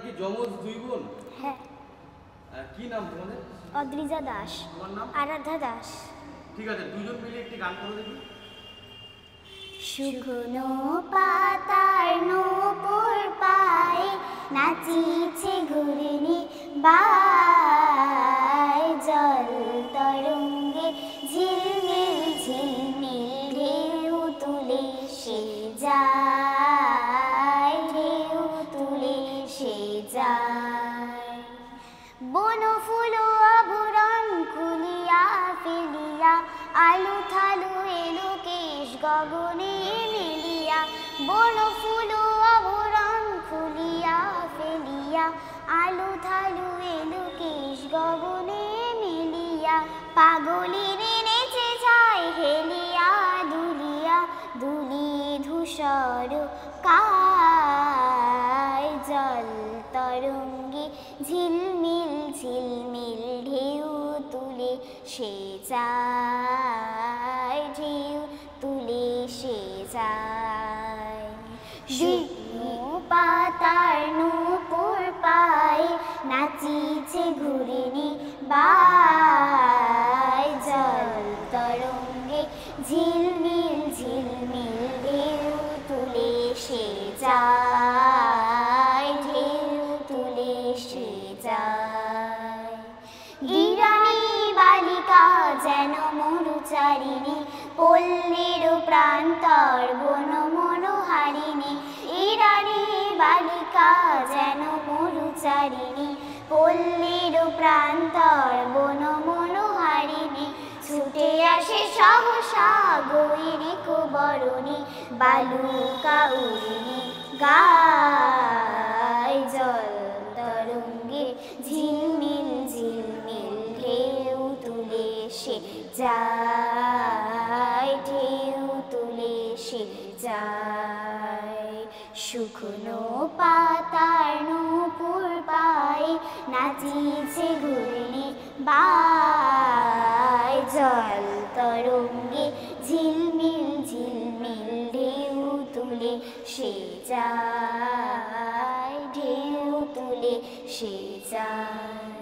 কি যমজ দুই বোন? হ্যাঁ। কি নাম তোমাদের? অদ্রিজা দাস। তোমার নাম? আরাধ্যা দাস। ঠিক আছে, দুজন মিলে একটি গান করে দেখি। শুকনো পাতার নূপুর পায়ে নাচিছে ঘূর্ণি বাই, জল তরঙ্গে ঝিলমিল ঝিলমিল ঢেউ তুলে সে যায়, ঢেউ তুলে সে যায়। বন ফুল আবরণ খুলিয়া ফেলিয়া, আলু থালু এলো কেশ গগনে মিলিয়া। বন ফুল আবরণ খুলিয়া ফেলিয়া, আলু থালু এলো কেশ গগনে মিলিয়া। পাগলির নেচে যায় হেলিয়া দুলিয়া, দুলি ধূসর কায়, জল তরঙ্গে ঝিলমিল ঝিলমিল ঢেউ তুলে সে যায়, ঢেউ তুলে সে যায়। শুকনো পাতার নূপুর পায়ে নাচিছে ঘূর্ণি বাই, জল তরঙ্গে ঝিলমিল ঝিলমিল ঢেউ তুলে সে যায়, ঢেউ তুলে সে যায়। ইরানী বালিকা যেন মরুচারিণী, পল্লীর প্রান্তর বন মনোহারিণী। ইরানী বালিকা যেন মরুচারিণী, পল্লীর প্রান্তর বন মনোহারিণী। ছুটে আসে সহসা গৈরিক বরণী, বালুকা উড়িনী গায়, জল তরঙ্গে ঝিলমিল ঝিলমিল ঢেউ তুলে সে যায়, ঢেউ তুলে সে যায়। শুকনো পাতার নূপুর পায়ে নাচিছে ঘূর্ণি বাই, জল তরঙ্গে ঝিলমিল ঝিলমিল ঢেউ তুলে সে যায়, ঢেউ তুলে সে যায়।